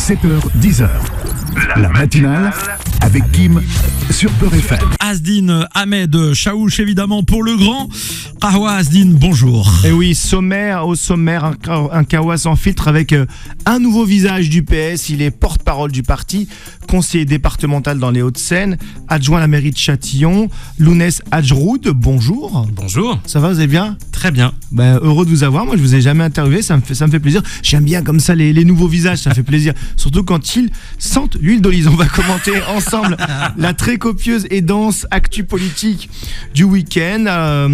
7h, 10h. La matinale avec Kim sur Peur FM. Asdine Ahmed Chaouch, évidemment, pour le grand. Kahwa Asdine, bonjour. Et oui, au sommaire, un Kahwa sans filtre avec un nouveau visage du PS. Il est porte-parole du parti, conseiller départemental dans les Hauts-de-Seine, adjoint à la mairie de Châtillon. Lounès Hadjroud, bonjour. Bonjour. Ça va, vous allez bien ? Très bien. Heureux de vous avoir. Moi, je vous ai jamais interviewé, ça me fait plaisir. J'aime bien comme ça les nouveaux visages, ça fait plaisir. Surtout quand ils sentent l'huile d'olive. On va commenter ensemble la très copieuse et dense actu politique du week-end.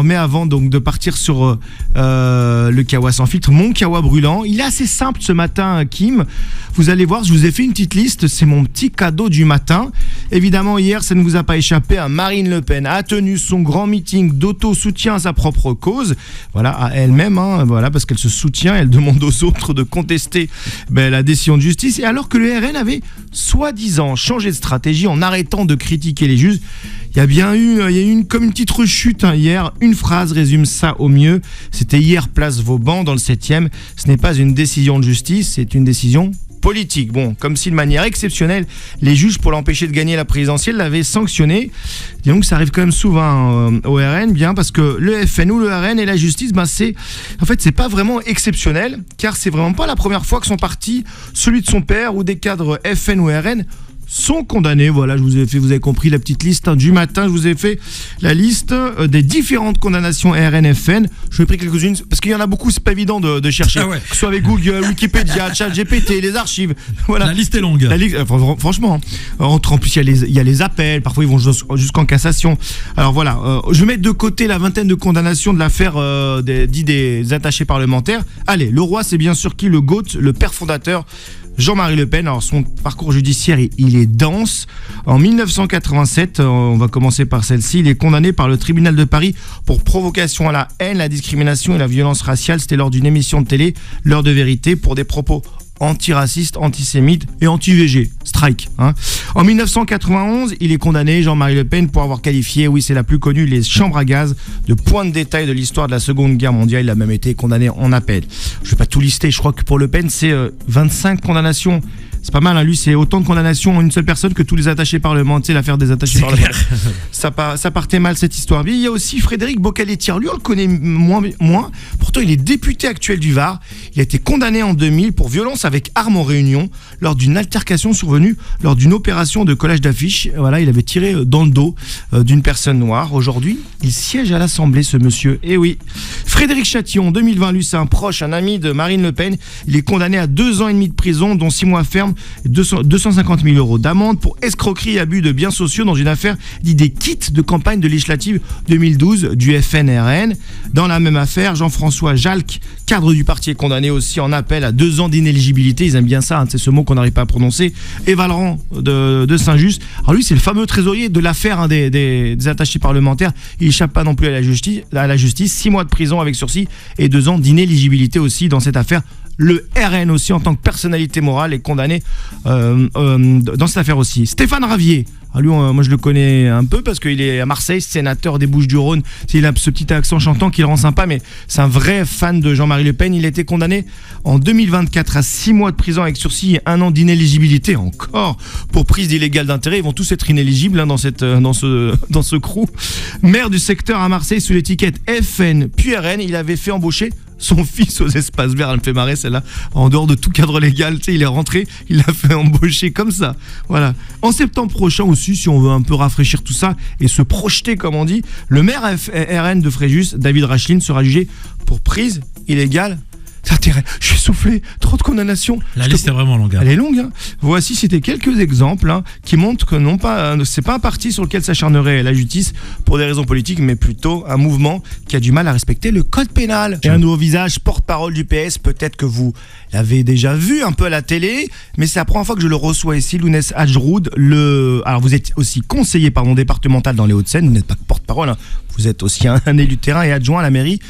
Mais avant donc de partir sur le Kahwa sans filtre, mon Kahwa brûlant, il est assez simple ce matin, Kim. Vous allez voir, je vous ai fait une petite liste. C'est mon petit cadeau du matin. Évidemment, hier, ça ne vous a pas échappé. Marine Le Pen a tenu son grand meeting d'auto-soutien à sa propre cause. Voilà, à elle-même, parce qu'elle se soutient, elle demande aux autres de contester la décision de justice. Et alors que le RN avait soi-disant changé de stratégie en arrêtant de critiquer les juges, il y a eu comme une petite rechute hier. Une phrase résume ça au mieux. C'était hier place Vauban dans le 7e. Ce n'est pas une décision de justice, c'est une décision politique. Bon, comme si de manière exceptionnelle, les juges, pour l'empêcher de gagner la présidentielle, l'avaient sanctionné. Disons que ça arrive quand même souvent au RN, bien parce que le FN ou le RN et la justice, c'est pas vraiment exceptionnel, car c'est vraiment pas la première fois que son parti, celui de son père ou des cadres FN ou RN, sont condamnés. Voilà, vous avez compris la petite liste du matin. Je vous ai fait la liste des différentes condamnations RN-FN. Je vais pris quelques-unes parce qu'il y en a beaucoup. C'est pas évident de chercher. Ah ouais. Que ce soit avec Google, Wikipédia, ChatGPT, les archives. Voilà. La liste est longue. Franchement, en plus il y a les appels. Parfois ils vont jusqu'en cassation. Alors voilà, je vais mettre de côté la vingtaine de condamnations de l'affaire des attachés parlementaires. Allez, le roi, c'est bien sûr qui? Le GOAT, le père fondateur, Jean-Marie Le Pen. Alors son parcours judiciaire, il est dense. En 1987, on va commencer par celle-ci, il est condamné par le tribunal de Paris pour provocation à la haine, la discrimination et la violence raciale. C'était lors d'une émission de télé, L'heure de vérité, pour des propos antiraciste, antisémite et anti-VG. Strike. En 1991, il est condamné, Jean-Marie Le Pen, pour avoir qualifié, oui c'est la plus connue, les chambres à gaz de point de détail de l'histoire de la Seconde Guerre mondiale. Il a même été condamné en appel. Je vais pas tout lister, je crois que pour Le Pen c'est 25 condamnations. C'est pas mal, lui, c'est autant de condamnations en une seule personne que tous les attachés parlementaires, l'affaire des attachés parlementaires. Ça partait mal cette histoire. Mais il y a aussi Frédéric Bocaletier. Lui, on le connaît moins. Pourtant, il est député actuel du Var. Il a été condamné en 2000 pour violence avec arme en réunion lors d'une altercation survenue lors d'une opération de collage d'affiches. Voilà, il avait tiré dans le dos d'une personne noire. Aujourd'hui, il siège à l'Assemblée, ce monsieur. Et oui. Frédéric Chatillon, 2020, lui, c'est un proche, un ami de Marine Le Pen. Il est condamné à 2 ans et demi de prison, dont 6 mois ferme. 250 000 euros d'amende pour escroquerie et abus de biens sociaux dans une affaire dite des kits de campagne de législative 2012 du FNRN. Dans la même affaire, Jean-François Jalc, cadre du parti, est condamné aussi en appel à 2 ans d'inéligibilité. Ils aiment bien ça, c'est ce mot qu'on n'arrive pas à prononcer. Et Valran de Saint-Just. Alors lui, c'est le fameux trésorier de l'affaire des attachés parlementaires. Il échappe pas non plus à la justice. 6 mois de prison avec sursis et 2 ans d'inéligibilité aussi dans cette affaire. Le RN aussi, en tant que personnalité morale, est condamné dans cette affaire aussi. Stéphane Ravier, lui, moi je le connais un peu parce qu'il est à Marseille, sénateur des Bouches-du-Rhône. Il a ce petit accent chantant qui le rend sympa, mais c'est un vrai fan de Jean-Marie Le Pen. Il a été condamné en 2024 à 6 mois de prison avec sursis et 1 an d'inéligibilité encore pour prise illégale d'intérêt. Ils vont tous être inéligibles dans ce crew. Maire du secteur à Marseille sous l'étiquette FN puis RN, il avait fait embaucher son fils aux espaces verts. Elle me fait marrer celle-là, en dehors de tout cadre légal. Il est rentré, il l'a fait embaucher comme ça. Voilà. En septembre prochain aussi, si on veut un peu rafraîchir tout ça et se projeter comme on dit, le maire RN de Fréjus, David Racheline, sera jugé pour prise illégale. Je suis soufflé, trop de condamnations. La liste est vraiment longue. Elle est longue. Voici, c'était quelques exemples qui montrent que c'est pas un parti sur lequel s'acharnerait la justice pour des raisons politiques, mais plutôt un mouvement qui a du mal à respecter le code pénal. Et un nouveau visage, porte-parole du PS, peut-être que vous l'avez déjà vu un peu à la télé, mais c'est la première fois que je le reçois ici, Lounès Hadjroud. Alors vous êtes aussi conseiller départemental dans les Hauts-de-Seine, vous n'êtes pas que porte-parole, vous êtes aussi un élu de terrain et adjoint à la mairie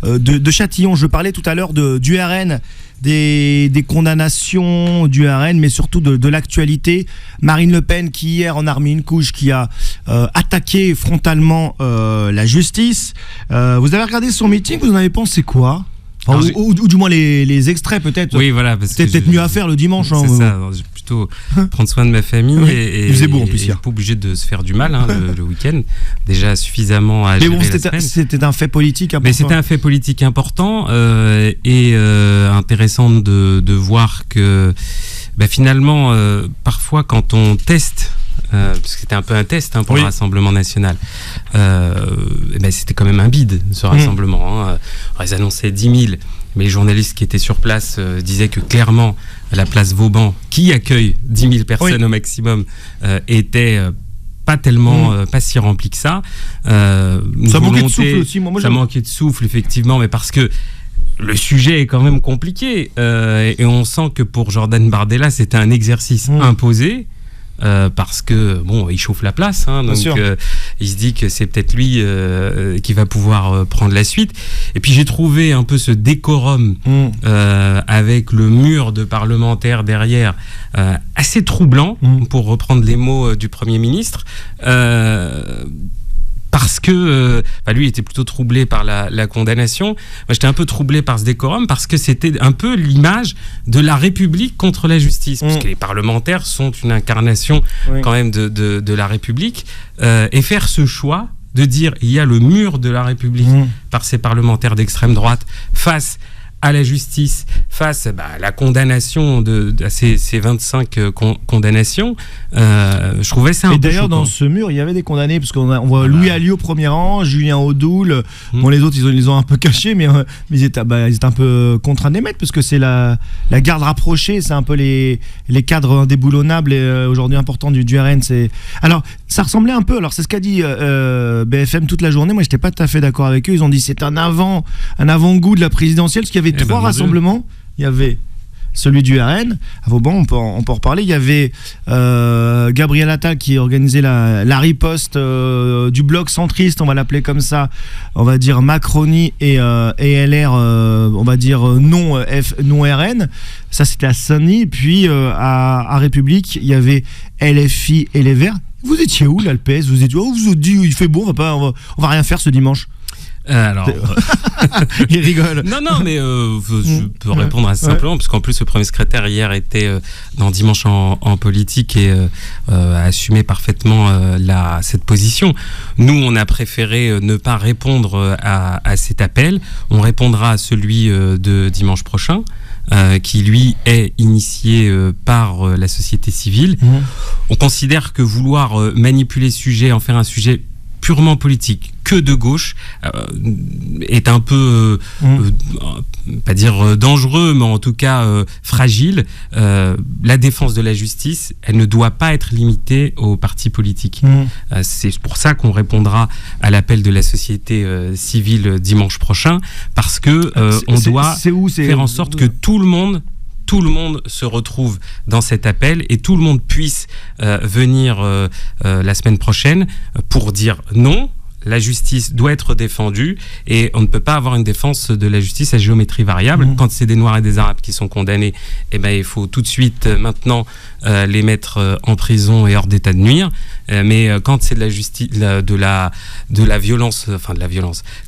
de Châtillon. Je parlais tout à l'heure du RN, des condamnations du RN, mais surtout de l'actualité. Marine Le Pen qui hier en a remis une couche, qui a attaqué frontalement la justice. Vous avez regardé son meeting, vous en avez pensé quoi ? Enfin, ou du moins les extraits peut-être. Oui, voilà. C'était peut-être mieux à faire le dimanche. C'est ça. Alors, j'ai plutôt prendre soin de ma famille et il faisait beau en plus hier. Pas obligé de se faire du mal le week-end. Déjà suffisamment à gérer la semaine. C'était un fait politique important. Mais c'était un fait politique important et intéressant de voir que finalement, parfois quand on teste, parce que c'était un peu un test pour le Rassemblement national, c'était quand même un bide ce rassemblement. Alors, ils annonçaient 10 000, mais les journalistes qui étaient sur place disaient que clairement la place Vauban, qui accueille 10 000 personnes au maximum, était pas tellement, pas si rempli que ça. Ça manquait de souffle aussi. Ça manquait de souffle, effectivement, mais parce que le sujet est quand même compliqué. Et on sent que pour Jordan Bardella, c'était un exercice imposé. Parce que il chauffe la place, donc il se dit que c'est peut-être lui qui va pouvoir prendre la suite. Et puis j'ai trouvé un peu ce décorum avec le mur de parlementaires derrière assez troublant, pour reprendre les mots du Premier ministre. Parce que lui était plutôt troublé par la condamnation. Moi, j'étais un peu troublé par ce décorum parce que c'était un peu l'image de la République contre la justice. Parce que les parlementaires sont une incarnation quand même de la République. Et faire ce choix de dire il y a le mur de la République par ces parlementaires d'extrême droite face à la justice, face à la condamnation à ces 25 condamnations, je trouvais ça un peu choquant. Et d'ailleurs, dans ce mur, il y avait des condamnés, parce qu'on voit Louis Alliot au premier rang, Julien Audoul, les autres, ils ont un peu caché, mais ils étaient un peu contraints d'émettre, parce que c'est la garde rapprochée, c'est un peu les cadres indéboulonnables et aujourd'hui importants du RN. Alors, ça ressemblait un peu, alors c'est ce qu'a dit BFM toute la journée, moi j'étais pas tout à fait d'accord avec eux, ils ont dit c'est un avant-goût de la présidentielle, parce qu'il y avait 3 rassemblements. Il y avait celui du RN à Vauban, on peut en reparler. Il y avait Gabriel Attal qui organisait la riposte du bloc centriste, on va l'appeler comme ça, on va dire Macronie et LR, on va dire non RN. Ça c'était à Saint-Denis. Puis à République, il y avait LFI et les Verts. Vous étiez où là, le PS? Vous étiez où? Vous vous dit il fait beau, on va rien faire ce dimanche. Alors, il rigole. Non, mais je peux répondre assez simplement, parce qu'en plus le premier secrétaire hier était dans Dimanche en politique et a assumé parfaitement cette position. Nous, on a préféré ne pas répondre à cet appel. On répondra à celui de dimanche prochain. Qui lui est initié par la société civile. On considère que vouloir manipuler ce sujet, en faire un sujet purement politique, que de gauche, est un peu, pas dire dangereux, mais en tout cas fragile. La défense de la justice, elle ne doit pas être limitée aux partis politiques. C'est pour ça qu'on répondra à l'appel de la société civile dimanche prochain, parce que on doit faire en sorte que tout le monde se retrouve dans cet appel et tout le monde puisse venir la semaine prochaine pour dire non. La justice doit être défendue et on ne peut pas avoir une défense de la justice à géométrie variable. Quand c'est des Noirs et des Arabes qui sont condamnés, il faut tout de suite maintenant les mettre en prison et hors d'état de nuire. Mais quand c'est de la justice, de la violence,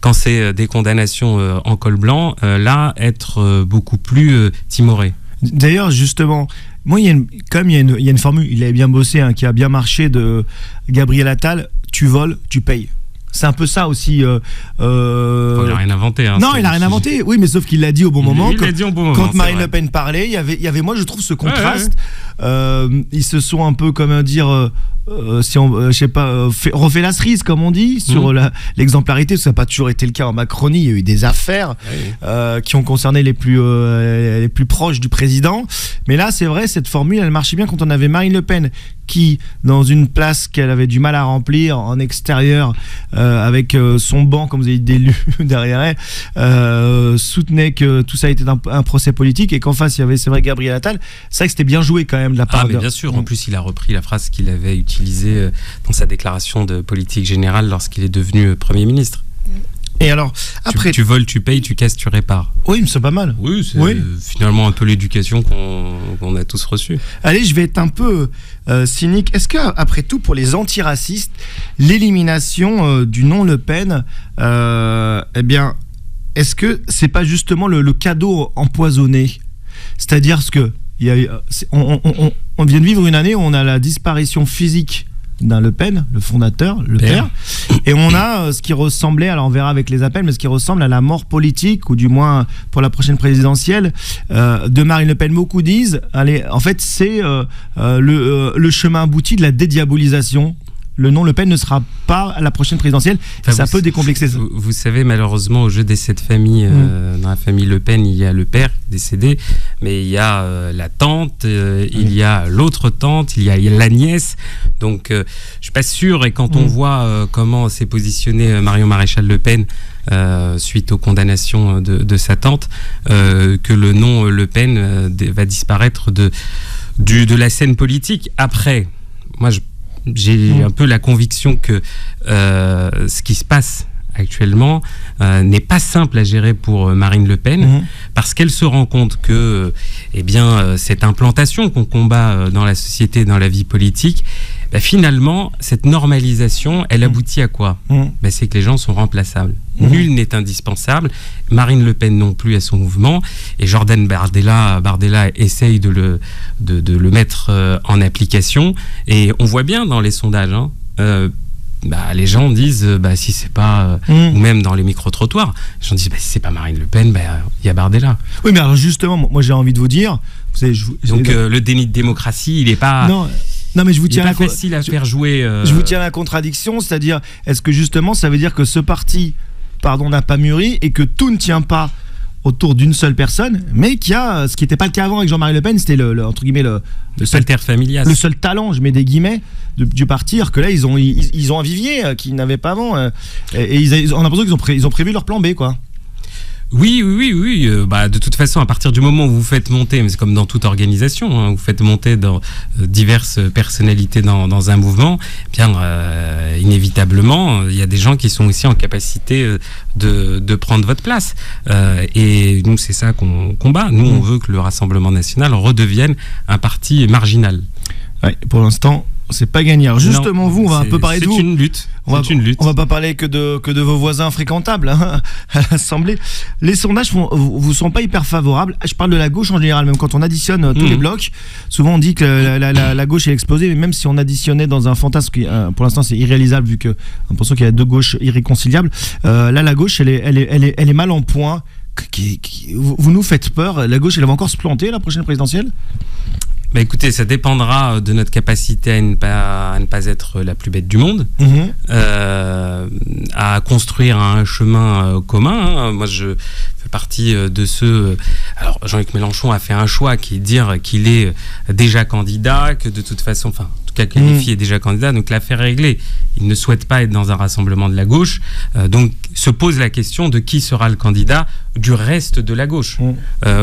quand c'est des condamnations en col blanc, là, être beaucoup plus timoré. D'ailleurs, justement, moi, il y a une formule, il avait bien bossé, qui a bien marché, de Gabriel Attal: tu voles, tu payes. C'est un peu ça aussi. Il n'a rien inventé. Non, il n'a rien inventé. Oui, mais sauf qu'il l'a dit au bon moment. Il l'a dit au bon moment. Quand Marine Le Pen parlait, il y avait, moi, je trouve ce contraste. Ils se sont un peu, comment dire, je sais pas, refait la cerise, comme on dit, sur l'exemplarité. Ça n'a pas toujours été le cas en Macronie. Il y a eu des affaires qui ont concerné les plus proches du président. Mais là, c'est vrai, cette formule, elle marchait bien quand on avait Marine Le Pen qui, dans une place qu'elle avait du mal à remplir en extérieur, avec son banc, comme vous avez dit, d'élus derrière elle, soutenait que tout ça était un procès politique, et qu'en face, il y avait, c'est vrai, Gabriel Attal. C'est vrai que c'était bien joué quand même de la part mais bien sûr, en plus il a repris la phrase qu'il avait utilisée dans sa déclaration de politique générale lorsqu'il est devenu Premier ministre. Et alors, après... Tu voles, tu payes, tu casses, tu répares. Oui, mais c'est pas mal. Oui, c'est finalement un peu l'éducation qu'on a tous reçue. Allez, je vais être un peu cynique. Est-ce qu'après tout, pour les antiracistes, l'élimination du non Le Pen, est-ce que c'est pas justement le cadeau empoisonné? C'est-à-dire que on vient de vivre une année où on a la disparition physique d'un Le Pen, le fondateur, le père, et on a ce qui ressemblait, alors on verra avec les appels, mais ce qui ressemble à la mort politique, ou du moins pour la prochaine présidentielle, de Marine Le Pen. Beaucoup disent, allez, en fait c'est le chemin abouti de la dédiabolisation. Le nom Le Pen ne sera pas à la prochaine présidentielle. Enfin, ça peut décomplexer ça. Vous savez, malheureusement, au jeu des 7 familles, dans la famille Le Pen, il y a le père décédé, mais il y a la tante, il y a l'autre tante, il y a la nièce. Donc, je suis pas sûr. Et quand on voit comment s'est positionné Marion Maréchal Le Pen suite aux condamnations de sa tante, que le nom Le Pen va disparaître de la scène politique. Après, moi, j'ai un peu la conviction que ce qui se passe actuellement n'est pas simple à gérer pour Marine Le Pen, parce qu'elle se rend compte que cette implantation qu'on combat dans la société, dans la vie politique, finalement, cette normalisation, elle aboutit à quoi? C'est que les gens sont remplaçables. Nul n'est indispensable. Marine Le Pen non plus à son mouvement. Et Jordan Bardella essaye de le mettre en application. Et on voit bien dans les sondages, les gens disent si c'est pas ou même dans les micro-trottoirs, les gens disent si c'est pas Marine Le Pen, il y a Bardella. Oui, mais alors justement, moi j'ai envie de vous dire, vous savez, le déni de démocratie, il est pas non, mais je vous tiens pas facile à faire jouer. Je vous tiens à la contradiction, c'est-à-dire, est-ce que justement ça veut dire que ce parti, n'a pas mûri et que tout ne tient pas autour d'une seule personne, mais qu'il y a ce qui n'était pas le cas avant avec Jean-Marie Le Pen, c'était entre guillemets le seul terre familias, le seul talent, je mets des guillemets, du parti, alors que là ils ont un vivier qu'ils n'avaient pas avant, et on a l'impression qu'ils ont prévu leur plan B, quoi. Oui. De toute façon, à partir du moment où vous faites monter, mais c'est comme dans toute organisation, vous faites monter dans diverses personnalités dans un mouvement, inévitablement, il y a des gens qui sont aussi en capacité de prendre votre place. Et nous, c'est ça qu'on combat. Nous, on veut que le Rassemblement national redevienne un parti marginal. Ouais, pour l'instant, c'est pas gagné. Alors justement, vous, on va un peu parler de vous. C'est une lutte. On va pas parler que de vos voisins fréquentables à l'Assemblée. Les sondages vous sont pas hyper favorables. Je parle de la gauche en général, même quand on additionne tous les blocs. Souvent on dit que la gauche est explosée, mais même si on additionnait dans un fantasme qui, pour l'instant, c'est irréalisable vu que on a l'impression qu'il y a deux gauches irréconciliables. Là, la gauche, elle est mal en point. Vous nous faites peur. La gauche, elle va encore se planter à la prochaine présidentielle? Écoutez, ça dépendra de notre capacité à ne pas être la plus bête du monde, à construire un chemin commun. Moi, je fais partie de ceux... Alors, Jean-Luc Mélenchon a fait un choix qui est de dire qu'il est déjà candidat, que de toute façon... Enfin, en tout cas, que LFI est déjà candidat, donc l'affaire est réglée. Il ne souhaite pas être dans un rassemblement de la gauche, donc se pose la question de qui sera le candidat du reste de la gauche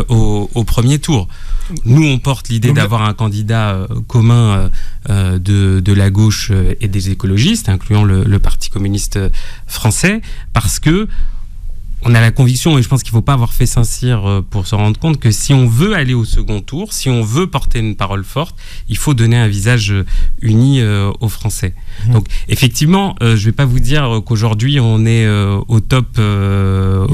au premier tour. Nous, on porte l'idée d'avoir un candidat commun de la gauche et des écologistes, incluant le Parti communiste français, parce que on a la conviction, et je pense qu'il ne faut pas avoir fait Saint-Cyr pour se rendre compte, que si on veut aller au second tour, si on veut porter une parole forte, il faut donner un visage uni aux Français. Donc, effectivement, je ne vais pas vous dire qu'aujourd'hui, on est au top de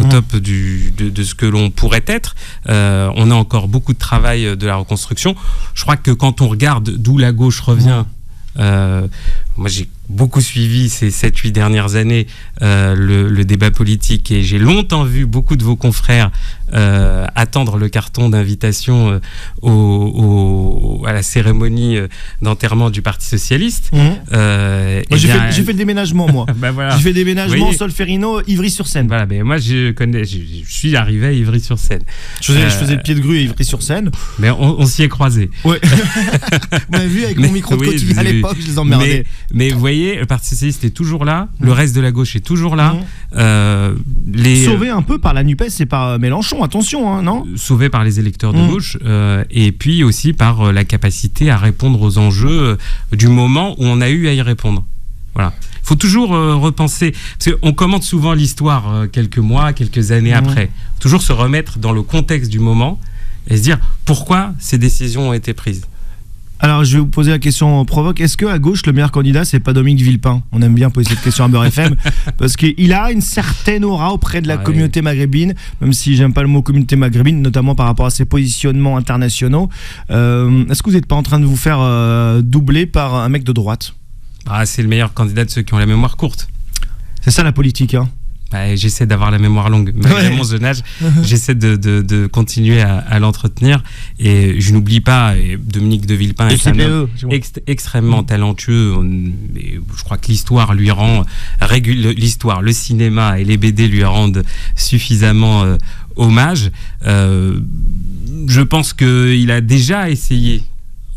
ce que l'on pourrait être. On a encore beaucoup de travail de la reconstruction. Je crois que quand on regarde d'où la gauche revient, moi, j'ai beaucoup suivi ces 7-8 dernières années le débat politique, et j'ai longtemps vu beaucoup de vos confrères attendre le carton d'invitation à la cérémonie d'enterrement du Parti Socialiste. J'ai fait le déménagement, moi. Voilà. J'ai fait le déménagement Solferino, Ivry-sur-Seine. Voilà, moi je suis arrivé à Ivry-sur-Seine. Je faisais le pied de grue à Ivry-sur-Seine. Mais on s'y est croisés. Ouais. Vous m'avez vu avec mon micro de quotidien à l'époque, je les emmerdais. Mais vous voyez, le Parti Socialiste est toujours là, le reste de la gauche est toujours là. Sauvé un peu par la NUPES et par Mélenchon, attention, non ? Sauvé par les électeurs de gauche, et puis aussi par la capacité à répondre aux enjeux du moment où on a eu à y répondre. Voilà. Il faut toujours repenser, parce qu'on commente souvent l'histoire quelques mois, quelques années après. Toujours se remettre dans le contexte du moment et se dire pourquoi ces décisions ont été prises. Alors, je vais vous poser la question provoque. Est-ce qu'à gauche, le meilleur candidat, c'est pas Dominique Villepin? On aime bien poser cette question à Beurre FM parce qu'il a une certaine aura auprès de la communauté maghrébine, même si j'aime pas le mot communauté maghrébine, notamment par rapport à ses positionnements internationaux. Est-ce que vous n'êtes pas en train de vous faire doubler par un mec de droite? C'est le meilleur candidat de ceux qui ont la mémoire courte. C'est ça la politique, hein. J'essaie d'avoir la mémoire longue. Malgré mon jeune âge, j'essaie de continuer à l'entretenir. Et je n'oublie pas, et Dominique de Villepin est un homme extrêmement talentueux. Je crois que l'histoire lui rend l'histoire, le cinéma et les BD lui rendent suffisamment hommage. Je pense qu'il a déjà essayé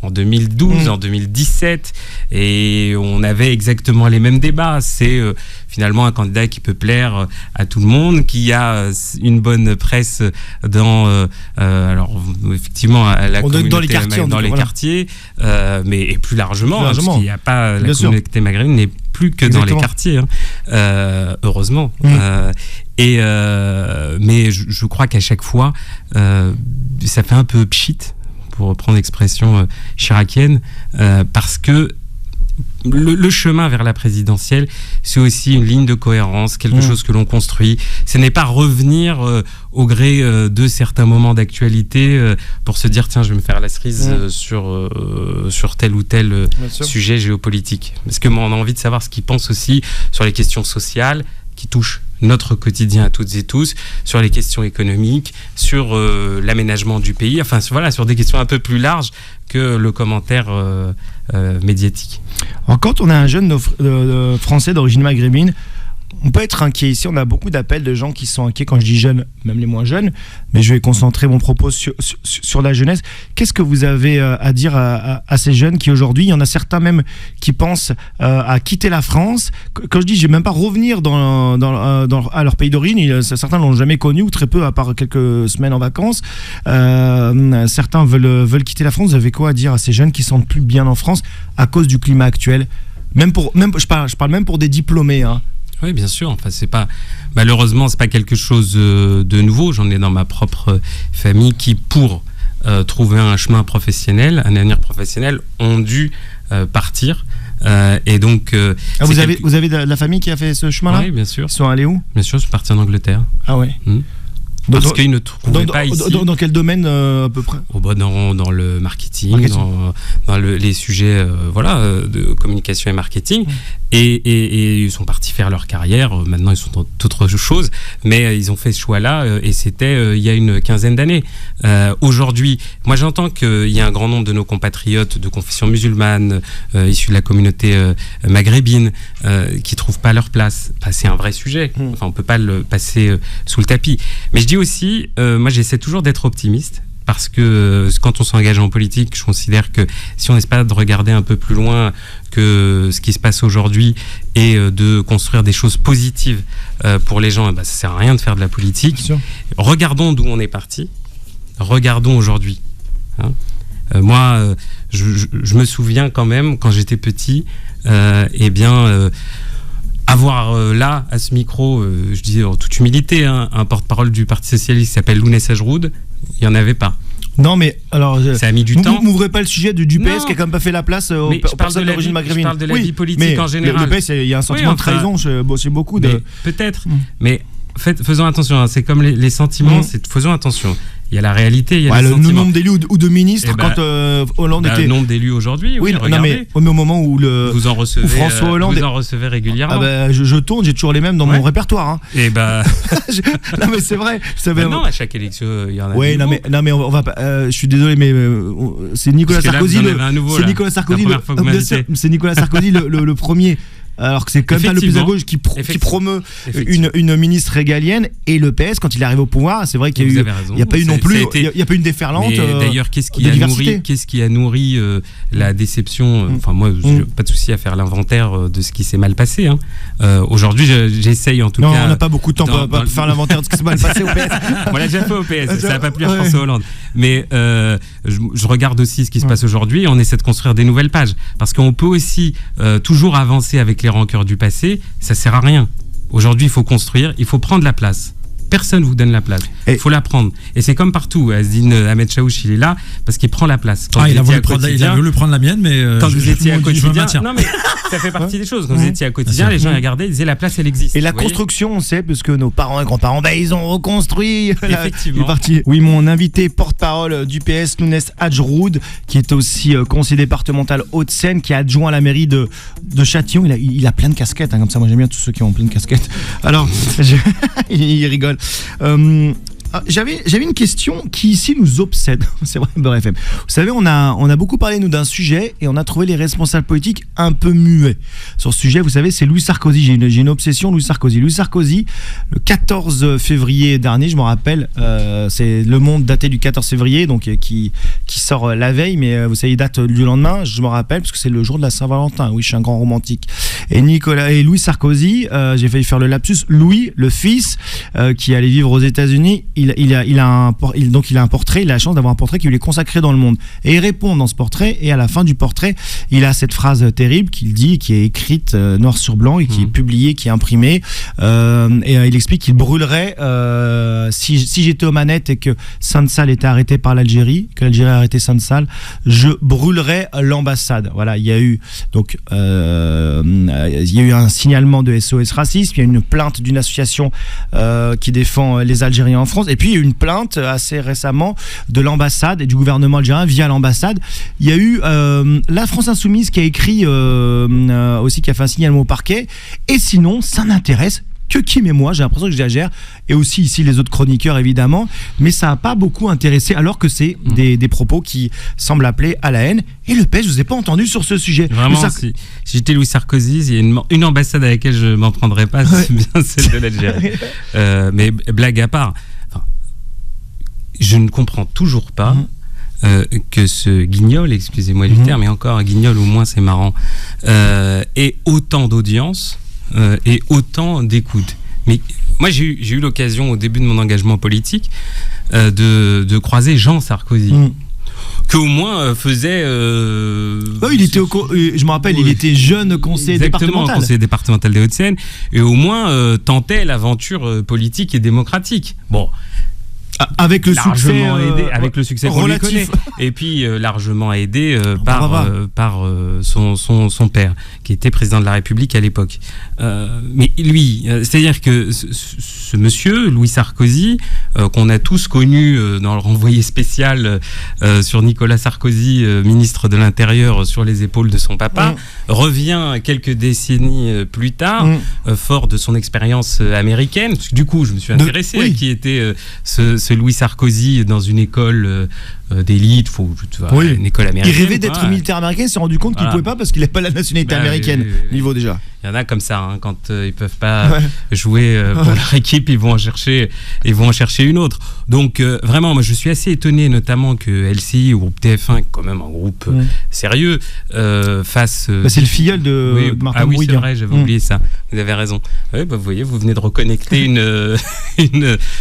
en 2012, en 2017, et on avait exactement les mêmes débats. C'est finalement un candidat qui peut plaire à tout le monde, qui a une bonne presse alors effectivement à la communauté, dans les quartiers, mais et plus largement, parce qu'il n'y a pas la communauté maghrébine n'est plus que dans les quartiers, heureusement. Mais je crois qu'à chaque fois, ça fait un peu pchit, pour reprendre l'expression chiracienne, parce que le chemin vers la présidentielle, c'est aussi une ligne de cohérence, quelque chose que l'on construit. Ce n'est pas revenir au gré de certains moments d'actualité pour se dire tiens, je vais me faire la cerise sur tel ou tel sujet géopolitique. Parce que moi, on a envie de savoir ce qu'ils pensent aussi sur les questions sociales qui touchent notre quotidien à toutes et tous, sur les questions économiques, sur l'aménagement du pays, enfin voilà, sur des questions un peu plus larges que le commentaire médiatique. Alors, quand on est un jeune français d'origine maghrébine, on peut être inquiet. Ici, on a beaucoup d'appels de gens qui sont inquiets. Quand je dis jeunes, même les moins jeunes, mais je vais concentrer mon propos sur la jeunesse. Qu'est-ce que vous avez à dire à ces jeunes qui aujourd'hui, il y en a certains même qui pensent à quitter la France. Quand je dis, je vais même pas revenir à leur pays d'origine, certains l'ont jamais connu ou très peu, à part quelques semaines en vacances. Certains veulent quitter la France. Vous avez quoi à dire à ces jeunes qui se sentent plus bien en France à cause du climat actuel? Je parle même pour des diplômés, hein. Oui, bien sûr. Enfin, malheureusement, c'est pas quelque chose de nouveau. J'en ai dans ma propre famille qui, pour trouver un chemin professionnel, un avenir professionnel, ont dû partir. Et donc, vous avez de la famille qui a fait ce chemin-là? Oui, bien sûr. Ils sont allés où? Bien sûr, je suis parti en Angleterre. Ah ouais. Parce qu'ils ne trouvaient pas ici. Dans quel domaine à peu près? Dans le marketing. Dans les sujets de communication et marketing. Et ils sont partis faire leur carrière. Maintenant, ils sont dans d'autres choses. Mais ils ont fait ce choix-là et c'était il y a une quinzaine d'années. Aujourd'hui, moi j'entends qu'il y a un grand nombre de nos compatriotes de confession musulmane, issus de la communauté maghrébine, qui ne trouvent pas leur place. C'est un vrai sujet. Enfin, on ne peut pas le passer sous le tapis. Mais je dis aussi, moi j'essaie toujours d'être optimiste. Parce que quand on s'engage en politique, je considère que si on n'essaie pas de regarder un peu plus loin que ce qui se passe aujourd'hui et de construire des choses positives pour les gens, ça ne sert à rien de faire de la politique. Regardons d'où on est parti. Regardons aujourd'hui. Moi, je me souviens quand même, quand j'étais petit, avoir là, à ce micro, je dis en toute humilité, un porte-parole du Parti Socialiste qui s'appelle Lounès Ajroud, il n'y en avait pas. Non, mais alors. Ça a mis du temps. Vous m'ouvrez pas le sujet du PS qui a quand même pas fait la place aux personnes d'origine maghrébine. Je parle de la vie politique en général. Le PS, il y a un sentiment de trahison chez beaucoup de. Peut-être. Mais faisons attention. C'est comme les sentiments, faisons attention. Il y a la réalité, il y a les sentiments. Le nombre d'élus ou de ministres quand Hollande était. Le nombre d'élus aujourd'hui, oui, regardez. Non, mais au moment où François Hollande. Vous en recevez régulièrement. Je tourne, j'ai toujours les mêmes dans mon répertoire. Hein. Non, mais c'est vrai. Non, à chaque élection, il y en a. Oui, non, mais on va pas. Je suis désolé, mais c'est Nicolas Sarkozy. C'est Nicolas Sarkozy le premier. Alors que c'est quand même pas le plus à gauche qui promeut une ministre régalienne, et le PS, quand il arrive au pouvoir, c'est vrai qu'il y a il y a pas eu non plus, il y a pas eu une déferlante. D'ailleurs, qu'est-ce qui a nourri la déception? Enfin, moi, j'ai pas de souci à faire l'inventaire de ce qui s'est mal passé. Aujourd'hui, j'essaye en tout cas. Non, on n'a pas beaucoup de temps pour faire l'inventaire de ce qui s'est mal passé au PS. On l'a déjà fait au PS, ça n'a pas plu à François Hollande. Mais je regarde aussi ce qui se passe aujourd'hui, et on essaie de construire des nouvelles pages, parce qu'on peut aussi toujours avancer avec les rancœurs du passé, ça sert à rien. Aujourd'hui, il faut construire, il faut prendre la place. Personne vous donne la place. Il faut la prendre. Et c'est comme partout. Azdine Ahmed Chaouch, il est là parce qu'il prend la place. Il a voulu prendre la mienne, mais quand vous étiez à quotidien, non mais ça fait partie des choses. Quand vous étiez à quotidien, les gens regardaient, ils disaient la place, elle existe. Et la construction, on sait, parce que nos parents et grands-parents, ils ont reconstruit. Effectivement. Oui, mon invité porte-parole du PS, Lounès Hadjroud, qui est aussi conseiller départemental Hauts-de-Seine, qui est adjoint à la mairie de Châtillon. Il a plein de casquettes, comme ça. Moi, j'aime bien tous ceux qui ont plein de casquettes. Alors, il rigole. J'avais une question qui ici nous obsède. C'est vrai, Beurre FM. Vous savez, on a beaucoup parlé nous d'un sujet et on a trouvé les responsables politiques un peu muets sur ce sujet. Vous savez, c'est Louis Sarkozy. J'ai une obsession, Louis Sarkozy. Louis Sarkozy, le 14 février dernier, je me rappelle, c'est Le Monde daté du 14 février, donc qui sort la veille, mais vous savez, il date du lendemain. Je me rappelle parce que c'est le jour de la Saint-Valentin. Oui, je suis un grand romantique. Et Louis Sarkozy, j'ai failli faire le lapsus. Louis, le fils, qui allait vivre aux États-Unis. Il a un portrait, il a la chance d'avoir un portrait qui lui est consacré dans Le Monde. Et il répond dans ce portrait, et à la fin du portrait, il a cette phrase terrible qu'il dit, qui est écrite noir sur blanc et qui est publiée, qui est imprimée. Et il explique qu'il brûlerait, si j'étais aux manettes et que Sainte-Salle était arrêté par l'Algérie, que l'Algérie a arrêté Sainte-Salle, je brûlerais l'ambassade. Voilà, il y a eu un signalement de SOS Racisme, il y a une plainte d'une association qui défend les Algériens en France. Et puis il y a eu une plainte assez récemment de l'ambassade et du gouvernement algérien via l'ambassade. Il y a eu la France Insoumise qui a écrit aussi, qui a fait un signalement au parquet. Et sinon, ça n'intéresse que Kim et moi, j'ai l'impression que j'exagère, et aussi ici les autres chroniqueurs évidemment, mais ça n'a pas beaucoup intéressé, alors que c'est des propos qui semblent appeler à la haine. Et le PS, je ne vous ai pas entendu sur ce sujet. Vraiment, si j'étais Louis Sarkozy, il y a une ambassade à laquelle je ne m'en prendrais pas, c'est bien celle de l'Algérie. Mais blague à part, je ne comprends toujours pas que ce guignol, excusez-moi du terme, mais encore un guignol, au moins c'est marrant, ait autant d'audience et autant d'écoute. Mais moi j'ai eu l'occasion au début de mon engagement politique de croiser Jean Sarkozy. Qu'au moins faisait. il était je me rappelle, il était jeune conseiller départemental. Conseiller départemental des Hauts-de-Seine, et au moins tentait l'aventure politique et démocratique. Bon. Avec le succès qu'on lui connaît, et puis largement aidé par son père, qui était président de la République à l'époque. Mais lui, c'est-à-dire que ce monsieur, Louis Sarkozy, qu'on a tous connu dans le renvoyé spécial sur Nicolas Sarkozy, ministre de l'Intérieur, sur les épaules de son papa, revient quelques décennies plus tard, fort de son expérience américaine, parce que du coup je me suis intéressé à qui était ce Louis Sarkozy dans une école d'élite, une école américaine. Il rêvait d'être militaire américain, il s'est rendu compte qu'il ne pouvait pas parce qu'il n'avait pas la nationalité américaine. Niveau déjà. Il y en a comme ça, quand ils peuvent pas jouer pour leur équipe, ils vont en chercher une autre. Donc vraiment, moi je suis assez étonné, notamment que LCI, ou groupe TF1, quand même un groupe sérieux, fasse. C'est le filleul de Martin Bouygues. Oui, c'est vrai, j'avais oublié ça. Vous avez raison. Oui, vous voyez, vous venez de reconnecter une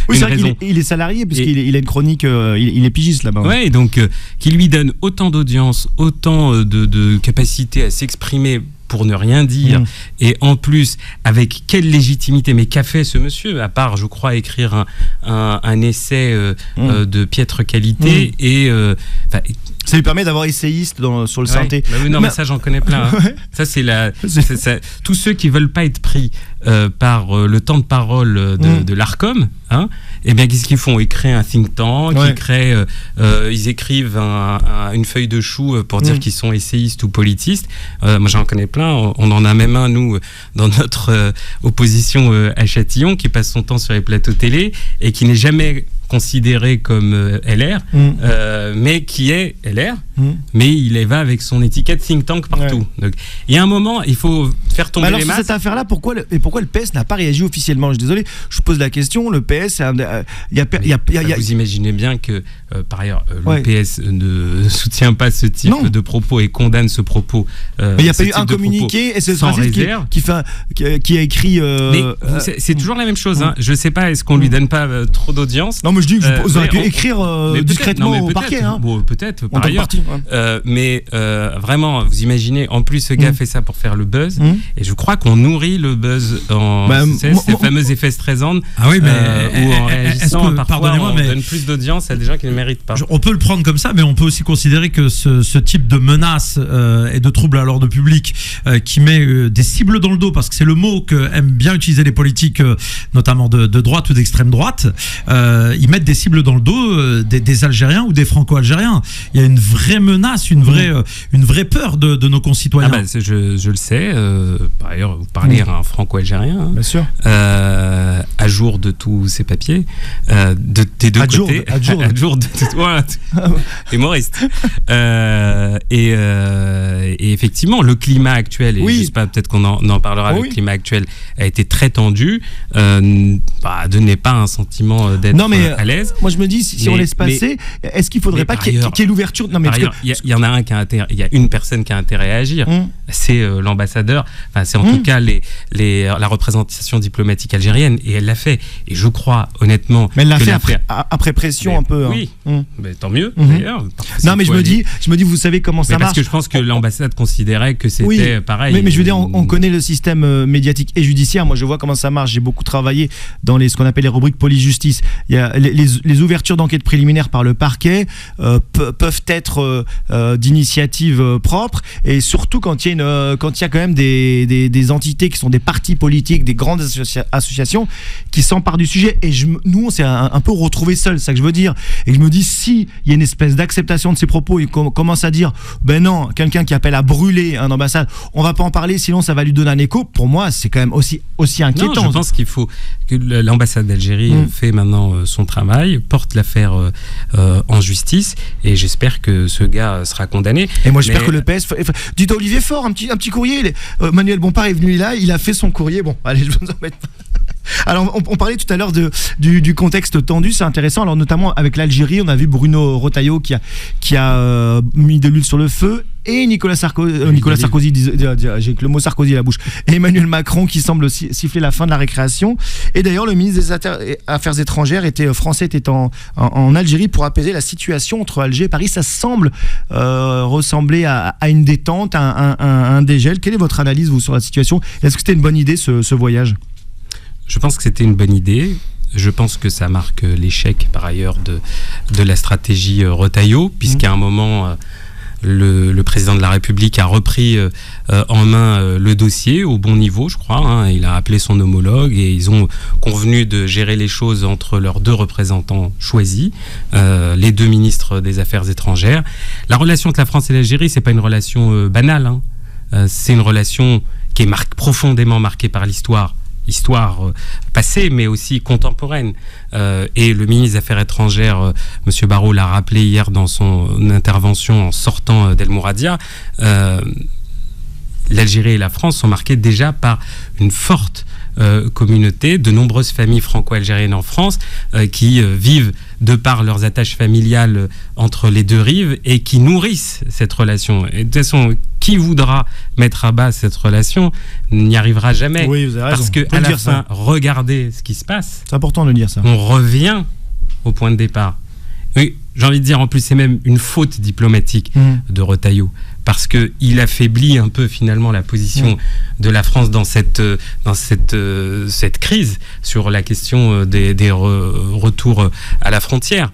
raison. Il est salarié puisqu'il a une chronique, il est pigiste là-bas. Ouais, et donc qui lui donne autant d'audience, autant de capacité à s'exprimer pour ne rien dire, et en plus, avec quelle légitimité, mais qu'a fait ce monsieur, à part, je crois, écrire un essai de piètre qualité, et ça lui permet d'avoir essayiste sur le synthé. Mais ça, j'en connais plein. Ça, c'est tous ceux qui veulent pas être pris par le temps de parole de l'Arcom, et bien qu'est-ce qu'ils font? Ils créent un think tank, ils écrivent une feuille de chou pour dire qu'ils sont essayistes ou politistes. Moi, j'en connais plein. On en a même un, nous, dans notre opposition à Châtillon, qui passe son temps sur les plateaux télé et qui n'est jamais considéré comme LR, mais qui est LR, mais il va avec son étiquette think tank partout. Donc, il y a un moment, il faut faire tomber les masques. Sur cette affaire-là, pourquoi le PS n'a pas réagi officiellement? Je suis désolé, je pose la question. Le PS, vous imaginez bien que, par ailleurs, le PS ne soutient pas ce type de propos et condamne ce propos. Mais il n'y a pas eu un communiqué, et c'est qui a écrit. Mais c'est toujours la même chose. Je ne sais pas, est-ce qu'on lui donne pas trop d'audience? Non, moi je dis que vous auriez pu écrire discrètement au parquet. Bon, peut-être, par ailleurs. Mais vraiment, vous imaginez, en plus, ce gars fait ça pour faire le buzz. Et je crois qu'on nourrit le buzz en ces fameux effets Streisand. Ah oui, mais où en réagissant, parfois, on donne plus d'audience à des gens qui ne méritent pas. On peut le prendre comme ça, mais on peut aussi considérer que ce type de menace et de trouble à l'ordre public qui met des cibles dans le dos, parce que c'est le mot que aiment bien utiliser les politiques, notamment de droite ou d'extrême droite, ils mettent des cibles dans le dos des Algériens ou des Franco-Algériens. Il y a une vraie menace, une vraie peur de nos concitoyens. Je le sais. Par ailleurs, vous parlez à un Franco-Algérien, bien sûr, à jour de tous ses papiers, des deux côtés. À jour de voilà, humoriste. Et effectivement, le climat actuel, et je sais pas, peut-être qu'on en parlera, le climat actuel a été très tendu, donnait pas un sentiment d'être à l'aise. Moi je me dis, si on laisse passer, est-ce qu'il faudrait pas qu'il y ait l'ouverture? Non, mais il y en a un qui a intérêt, il y a une personne qui a intérêt à agir, c'est l'ambassadeur, c'est en tout cas la représentation diplomatique algérienne, et elle l'a fait. Et je crois honnêtement, mais elle l'a fait après pression un peu. Oui, mais tant mieux d'ailleurs. Non, mais je me dis, vous savez comment ça marche. Parce que je pense que l'ambassade considérait que c'était pareil. Mais je veux dire, on connaît le système médiatique et judiciaire. Moi, je vois comment ça marche. J'ai beaucoup travaillé dans ce qu'on appelle les rubriques police-justice. Il y a les ouvertures d'enquête préliminaire par le parquet peuvent être d'initiative propre, et surtout quand il y a quand même des entités qui sont des partis politiques, des grandes associations qui s'emparent du sujet. Et nous, on s'est un peu retrouvés seuls, c'est ça que je veux dire. Et je me dis, si il y a une espèce d'acceptation de ces propos, et qu'on commence à dire, ben non, quelqu'un qui appelle à brûler un ambassade, on va pas en parler, sinon ça va lui donner un écho. Pour moi, c'est quand même aussi inquiétant. Non, je pense qu'il faut que l'ambassade d'Algérie fait maintenant son travail, porte l'affaire en justice, et j'espère que ce gars sera condamné. Et moi, j'espère que le PS... Dites à Olivier Faure, un petit courrier. Manuel Bompard est venu là, il a fait son courrier. Bon, allez, je vous embête pas. Alors, on parlait tout à l'heure du contexte tendu, c'est intéressant. Alors, notamment avec l'Algérie, on a vu Bruno Retailleau qui a mis de l'huile sur le feu, et Nicolas Sarkozy, j'ai que le mot Sarkozy à la bouche, et Emmanuel Macron qui semble siffler la fin de la récréation. Et d'ailleurs, le ministre des Affaires étrangères français était en Algérie pour apaiser la situation entre Alger et Paris. Ça semble ressembler à une détente, à un dégel. Quelle est votre analyse, vous, sur la situation? Est-ce que c'était une bonne idée, ce voyage? Je pense que c'était une bonne idée. Je pense que ça marque l'échec, par ailleurs, de la stratégie Retailleau, puisqu'à un moment, le président de la République a repris en main le dossier au bon niveau, je crois. Il a appelé son homologue et ils ont convenu de gérer les choses entre leurs deux représentants choisis, les deux ministres des Affaires étrangères. La relation entre la France et l'Algérie, c'est pas une relation banale. C'est une relation qui est profondément marquée par l'histoire passée, mais aussi contemporaine. Et le ministre des Affaires étrangères, M. Barrot, l'a rappelé hier dans son intervention en sortant d'El Mouradia. L'Algérie et la France sont marquées déjà par une forte communauté, de nombreuses familles franco-algériennes en France qui vivent de par leurs attaches familiales entre les deux rives et qui nourrissent cette relation. Et de toute façon, qui voudra mettre à bas cette relation n'y arrivera jamais. Oui, vous avez raison. Parce qu'à la fin, regardez ce qui se passe. C'est important de le dire, ça. On revient au point de départ. Oui, j'ai envie de dire, en plus, c'est même une faute diplomatique de Retailleau, parce qu'il affaiblit un peu finalement la position de la France dans cette crise sur la question des retours à la frontière,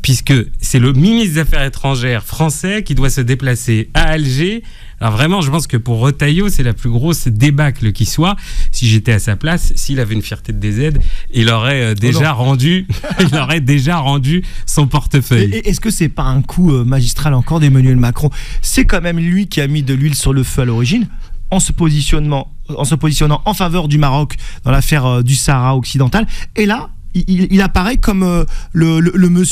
puisque c'est le ministre des Affaires étrangères français qui doit se déplacer à Alger. Alors vraiment, je pense que pour Retailleau, c'est la plus grosse débâcle qui soit. Si j'étais à sa place, s'il avait une fierté de DZ, il aurait déjà rendu son portefeuille. Et est-ce que c'est pas un coup magistral encore d'Emmanuel Macron? C'est quand même lui qui a mis de l'huile sur le feu à l'origine, en se positionnant en faveur du Maroc dans l'affaire du Sahara occidental. Et là, il apparaît comme le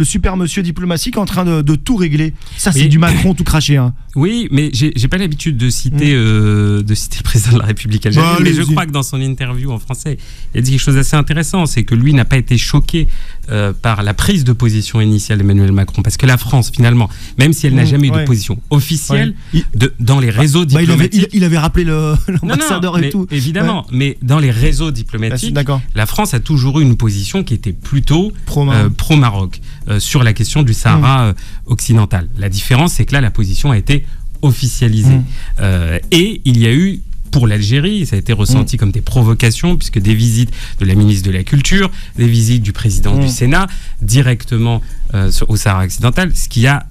super monsieur diplomatique en train de tout régler. Ça, c'est du Macron tout craché. Oui, mais j'ai pas l'habitude de citer le président de la République algérienne, mais je crois que dans son interview en français, il a dit quelque chose d'assez intéressant, c'est que lui n'a pas été choqué par la prise de position initiale d'Emmanuel Macron, parce que la France, finalement, même si elle n'a jamais eu de position officielle dans les réseaux diplomatiques... Il avait rappelé l'ambassadeur et tout. Évidemment, mais dans les réseaux diplomatiques, la France a toujours eu une une position qui était plutôt Pro-Maroc. pro-Maroc sur la question du Sahara occidental. La différence, c'est que là, la position a été officialisée. Et il y a eu, pour l'Algérie, ça a été ressenti comme des provocations, puisque des visites de la ministre de la Culture, des visites du président du Sénat, directement au Sahara occidental, ce qui a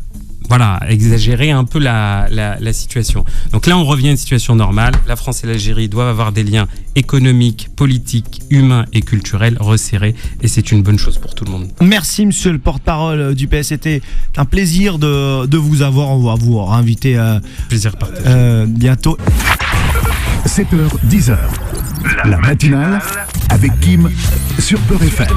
exagéré un peu la situation. Donc là, on revient à une situation normale. La France et l'Algérie doivent avoir des liens économiques, politiques, humains et culturels resserrés, et c'est une bonne chose pour tout le monde. Merci, monsieur le porte-parole du PS. C'était un plaisir de vous avoir. On va vous réinviter Plaisir partagé. bientôt. 7h, 10h. La matinale avec Kim sur Beurre FM.